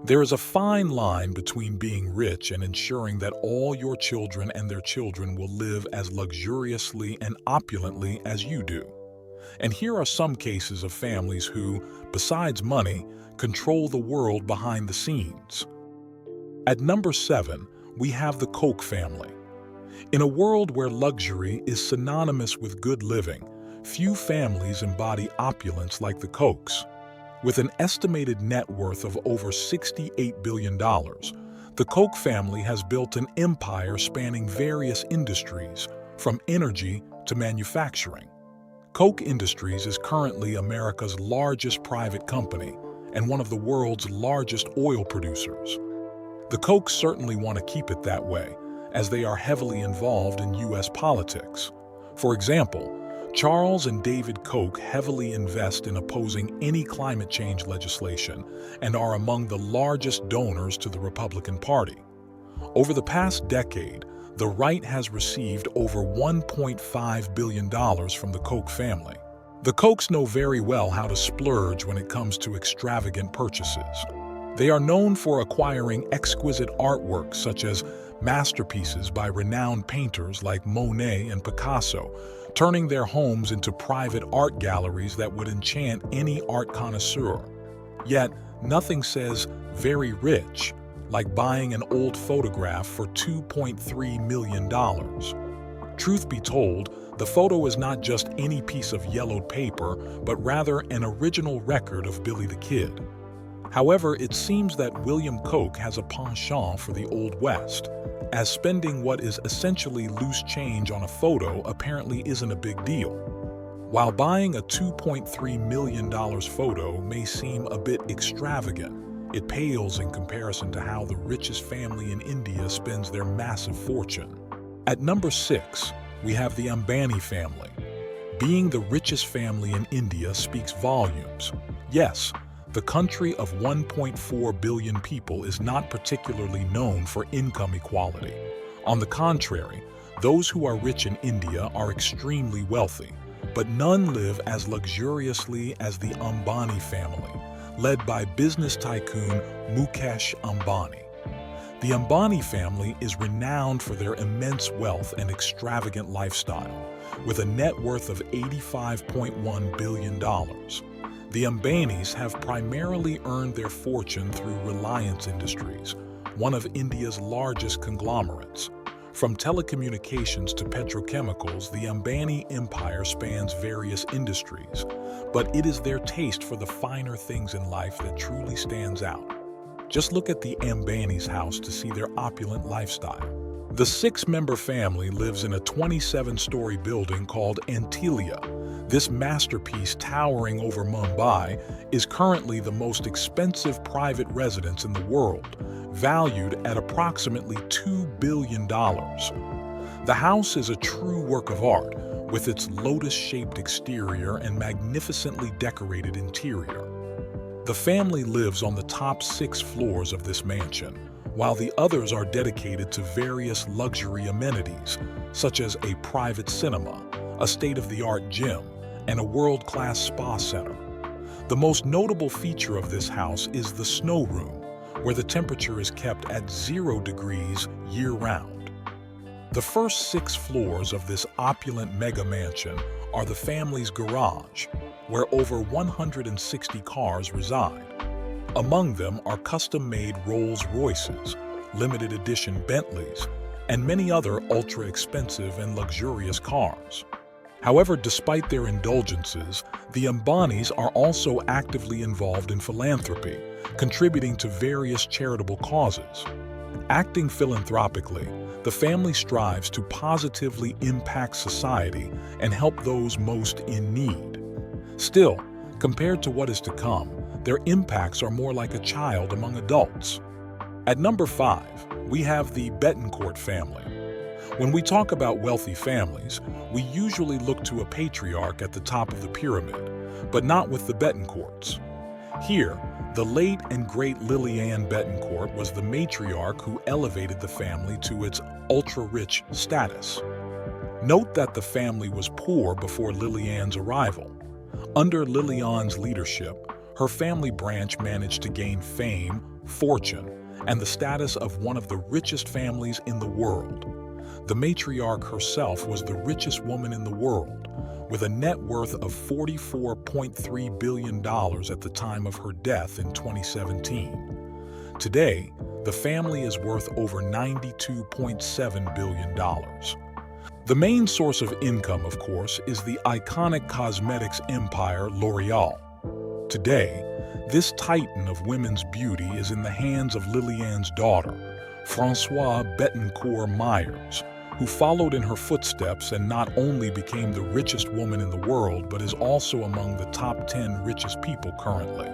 There is a fine line between being rich and ensuring that all your children and their children will live as luxuriously and opulently as you do. And here are some cases of families who, besides money, control the world behind the scenes. At number 7, we have the Koch family. In a world where luxury is synonymous with good living, few families embody opulence like the Kochs. With an estimated net worth of over $68 billion, the Koch family has built an empire spanning various industries, from energy to manufacturing. Koch Industries is currently America's largest private company and one of the world's largest oil producers. The Kochs certainly want to keep it that way, as they are heavily involved in U.S. politics. For example, Charles and David Koch heavily invest in opposing any climate change legislation and are among the largest donors to the Republican Party. Over the past decade, the right has received over $1.5 billion from the Koch family. The Kochs know very well how to splurge when it comes to extravagant purchases. They are known for acquiring exquisite artworks such as masterpieces by renowned painters like Monet and Picasso, turning their homes into private art galleries that would enchant any art connoisseur. Yet, nothing says very rich like buying an old photograph for $2.3 million. Truth be told, the photo is not just any piece of yellowed paper, but rather an original record of Billy the Kid. However, it seems that William Koch has a penchant for the Old West, as spending what is essentially loose change on a photo apparently isn't a big deal. While buying a $2.3 million photo may seem a bit extravagant, it pales in comparison to how the richest family in India spends their massive fortune. At number 6, we have the Ambani family. Being the richest family in India speaks volumes. Yes, the country of 1.4 billion people is not particularly known for income equality. On the contrary, those who are rich in India are extremely wealthy, but none live as luxuriously as the Ambani family, led by business tycoon Mukesh Ambani. The Ambani family is renowned for their immense wealth and extravagant lifestyle, with a net worth of $85.1 billion. The Ambanis have primarily earned their fortune through Reliance Industries, one of India's largest conglomerates. From telecommunications to petrochemicals, the Ambani empire spans various industries, but it is their taste for the finer things in life that truly stands out. Just look at the Ambani's house to see their opulent lifestyle. The 6-member family lives in a 27-story building called Antilia. This masterpiece, towering over Mumbai, is currently the most expensive private residence in the world, valued at approximately $2 billion. The house is a true work of art, with its lotus-shaped exterior and magnificently decorated interior. The family lives on the top 6 floors of this mansion, while the others are dedicated to various luxury amenities, such as a private cinema, a state-of-the-art gym, and a world-class spa center. The most notable feature of this house is the snow room, where the temperature is kept at 0 degrees year-round. The first 6 floors of this opulent mega mansion are the family's garage, where over 160 cars reside. Among them are custom-made Rolls-Royces, limited edition Bentleys, and many other ultra-expensive and luxurious cars. However, despite their indulgences, the Ambanis are also actively involved in philanthropy, contributing to various charitable causes. Acting philanthropically, the family strives to positively impact society and help those most in need. Still, compared to what is to come, their impacts are more like a child among adults. At number 5, we have the Bettencourt family. When we talk about wealthy families, we usually look to a patriarch at the top of the pyramid, but not with the Bettencourts. Here, the late and great Lillian Bettencourt was the matriarch who elevated the family to its ultra-rich status. Note that the family was poor before Lillian's arrival. Under Lillian's leadership, her family branch managed to gain fame, fortune, and the status of one of the richest families in the world. The matriarch herself was the richest woman in the world, with a net worth of $44.3 billion at the time of her death in 2017. Today, the family is worth over $92.7 billion. The main source of income, of course, is the iconic cosmetics empire L'Oreal. Today, this titan of women's beauty is in the hands of Liliane's daughter, Françoise Bettencourt-Meyers, who followed in her footsteps and not only became the richest woman in the world, but is also among the top 10 richest people currently.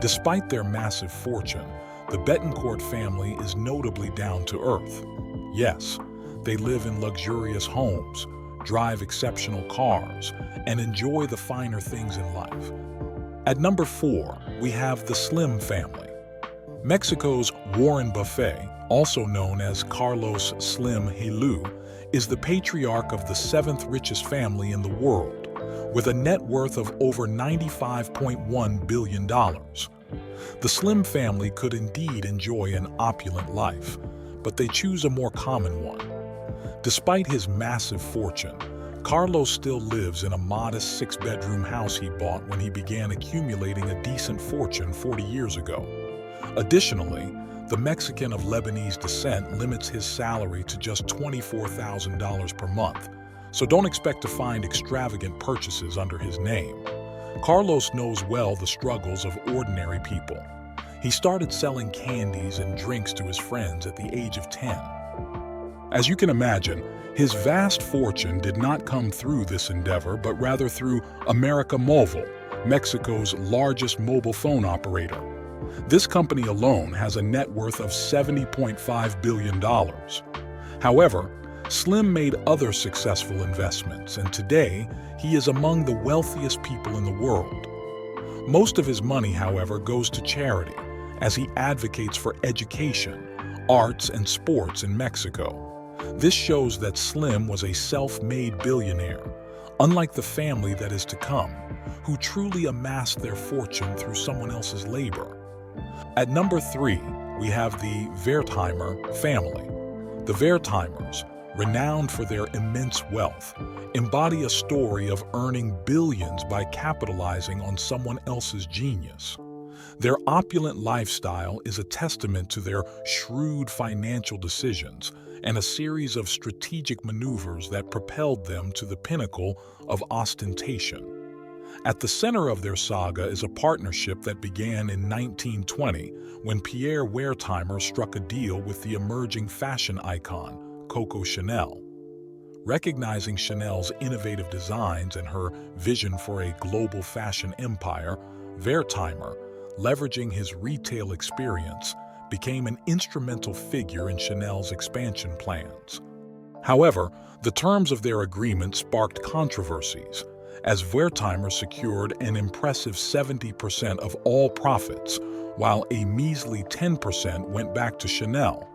Despite their massive fortune, the Bettencourt family is notably down to earth. Yes, they live in luxurious homes, drive exceptional cars, and enjoy the finer things in life. At number 4, we have the Slim family. Mexico's Warren Buffett, also known as Carlos Slim Helú, is the patriarch of the 7th richest family in the world, with a net worth of over $95.1 billion. The Slim family could indeed enjoy an opulent life, but they choose a more common one. Despite his massive fortune, Carlos still lives in a modest 6-bedroom house he bought when he began accumulating a decent fortune 40 years ago. Additionally, the Mexican of Lebanese descent limits his salary to just $24,000 per month, so don't expect to find extravagant purchases under his name. Carlos knows well the struggles of ordinary people. He started selling candies and drinks to his friends at the age of 10. As you can imagine, his vast fortune did not come through this endeavor, but rather through América Móvil, Mexico's largest mobile phone operator. This company alone has a net worth of $70.5 billion. However, Slim made other successful investments, and today he is among the wealthiest people in the world. Most of his money, however, goes to charity, as he advocates for education, arts, and sports in Mexico. This shows that Slim was a self-made billionaire, unlike the family that is to come, who truly amassed their fortune through someone else's labor. At number 3, we have the Wertheimer family. The Wertheimers, renowned for their immense wealth, embody a story of earning billions by capitalizing on someone else's genius. Their opulent lifestyle is a testament to their shrewd financial decisions and a series of strategic maneuvers that propelled them to the pinnacle of ostentation. At the center of their saga is a partnership that began in 1920 when Pierre Wertheimer struck a deal with the emerging fashion icon, Coco Chanel. Recognizing Chanel's innovative designs and her vision for a global fashion empire, Wertheimer, leveraging his retail experience, became an instrumental figure in Chanel's expansion plans. However, the terms of their agreement sparked controversies, as Wertheimer secured an impressive 70% of all profits, while a measly 10% went back to Chanel.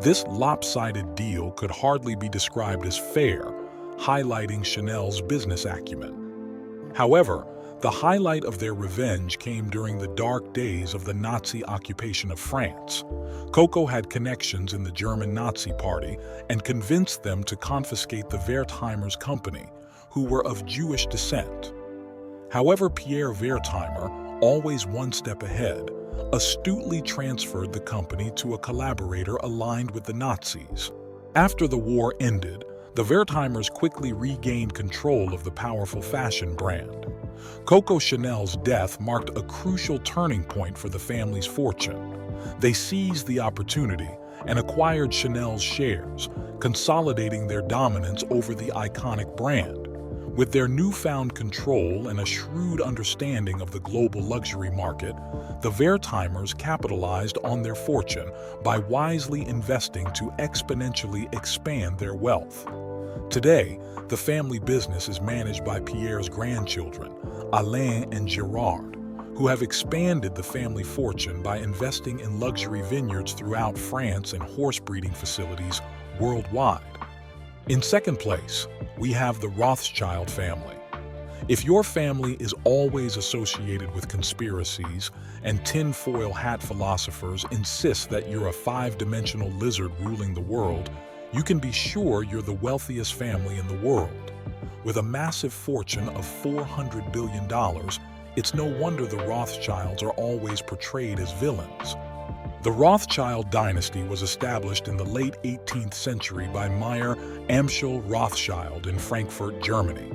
This lopsided deal could hardly be described as fair, highlighting Chanel's business acumen. However, the highlight of their revenge came during the dark days of the Nazi occupation of France. Coco had connections in the German Nazi Party and convinced them to confiscate the Wertheimers' company, who were of Jewish descent. However, Pierre Wertheimer, always one step ahead, astutely transferred the company to a collaborator aligned with the Nazis. After the war ended, the Wertheimers quickly regained control of the powerful fashion brand. Coco Chanel's death marked a crucial turning point for the family's fortune. They seized the opportunity and acquired Chanel's shares, consolidating their dominance over the iconic brand. With their newfound control and a shrewd understanding of the global luxury market, the Wertheimers capitalized on their fortune by wisely investing to exponentially expand their wealth. Today, the family business is managed by Pierre's grandchildren, Alain and Gerard, who have expanded the family fortune by investing in luxury vineyards throughout France and horse breeding facilities worldwide. In second place, we have the Rothschild family. If your family is always associated with conspiracies and tinfoil hat philosophers insist that you're a five-dimensional lizard ruling the world, you can be sure you're the wealthiest family in the world. With a massive fortune of $400 billion, it's no wonder the Rothschilds are always portrayed as villains. The Rothschild dynasty was established in the late 18th century by Mayer Amschel Rothschild in Frankfurt, Germany.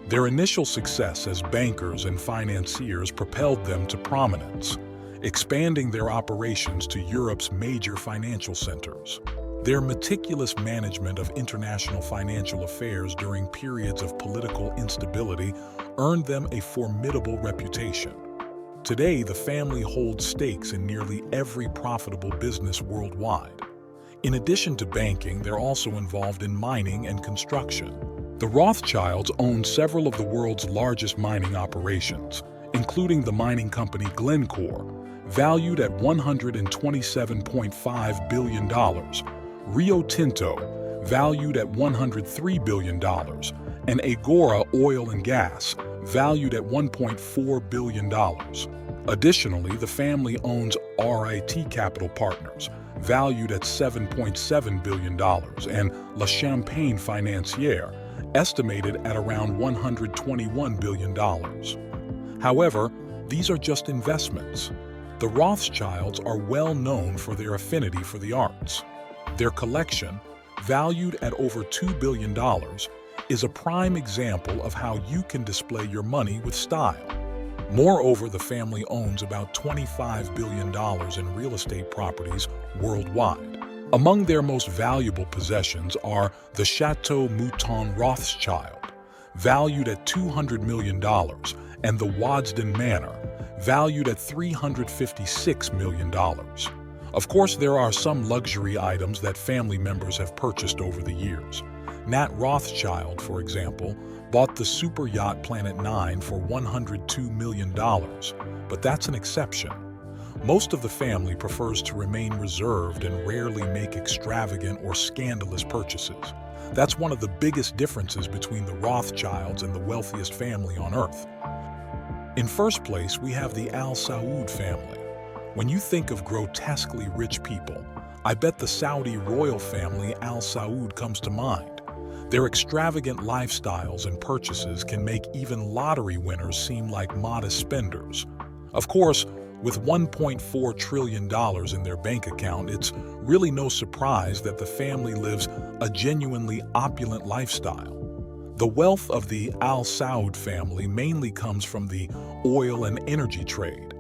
Their initial success as bankers and financiers propelled them to prominence, expanding their operations to Europe's major financial centers. Their meticulous management of international financial affairs during periods of political instability earned them a formidable reputation. Today, the family holds stakes in nearly every profitable business worldwide. In addition to banking, they're also involved in mining and construction. The Rothschilds own several of the world's largest mining operations, including the mining company Glencore, valued at $127.5 billion, Rio Tinto, valued at $103 billion, and Agora Oil and Gas, valued at $1.4 billion. Additionally, the family owns RIT Capital Partners, valued at $7.7 billion, and La Champagne Financière, estimated at around $121 billion. However, these are just investments. The Rothschilds are well known for their affinity for the arts. Their collection, valued at over $2 billion, is a prime example of how you can display your money with style. Moreover, the family owns about $25 billion in real estate properties worldwide. Among their most valuable possessions are the Chateau Mouton Rothschild, valued at $200 million, and the Waddesdon Manor, valued at $356 million. Of course, there are some luxury items that family members have purchased over the years. Nat Rothschild, for example, bought the super yacht Planet 9 for $102 million, but that's an exception. Most of the family prefers to remain reserved and rarely make extravagant or scandalous purchases. That's one of the biggest differences between the Rothschilds and the wealthiest family on Earth. In first place, we have the Al Saud family. When you think of grotesquely rich people, I bet the Saudi royal family Al Saud comes to mind. Their extravagant lifestyles and purchases can make even lottery winners seem like modest spenders. Of course, with $1.4 trillion in their bank account, it's really no surprise that the family lives a genuinely opulent lifestyle. The wealth of the Al Saud family mainly comes from the oil and energy trade.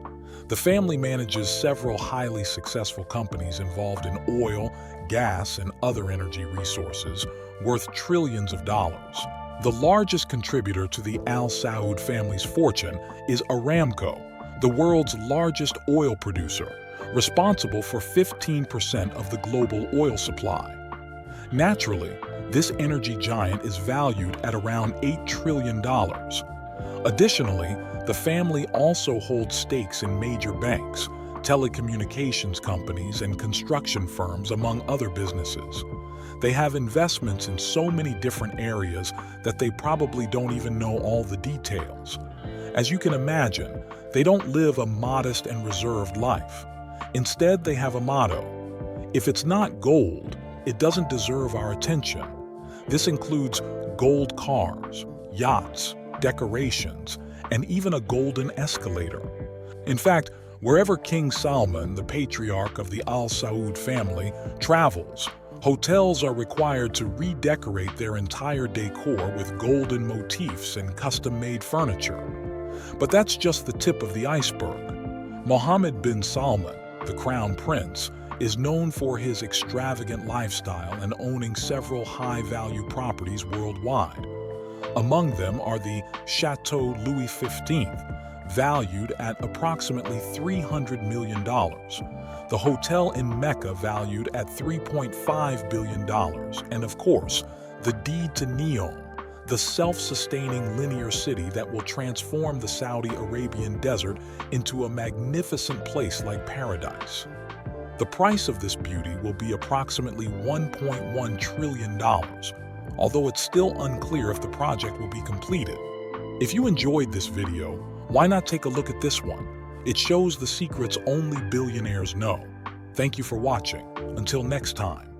The family manages several highly successful companies involved in oil, gas, and other energy resources, worth trillions of dollars. The largest contributor to the Al Saud family's fortune is Aramco, the world's largest oil producer, responsible for 15% of the global oil supply. Naturally, this energy giant is valued at around $8 trillion. Additionally, the family also holds stakes in major banks, telecommunications companies, and construction firms, among other businesses. They have investments in so many different areas that they probably don't even know all the details. As you can imagine, they don't live a modest and reserved life. Instead, they have a motto: if it's not gold, it doesn't deserve our attention. This includes gold cars, yachts, decorations, and even a golden escalator. In fact, wherever King Salman, the patriarch of the Al Saud family, travels, hotels are required to redecorate their entire decor with golden motifs and custom-made furniture. But that's just the tip of the iceberg. Mohammed bin Salman, the crown prince, is known for his extravagant lifestyle and owning several high-value properties worldwide. Among them are the Chateau Louis XV, valued at approximately $300 million, the hotel in Mecca valued at $3.5 billion, and of course, the deed to Neom, the self-sustaining linear city that will transform the Saudi Arabian desert into a magnificent place like paradise. The price of this beauty will be approximately $1.1 trillion, although it's still unclear if the project will be completed. If you enjoyed this video, why not take a look at this one? It shows the secrets only billionaires know. Thank you for watching. Until next time.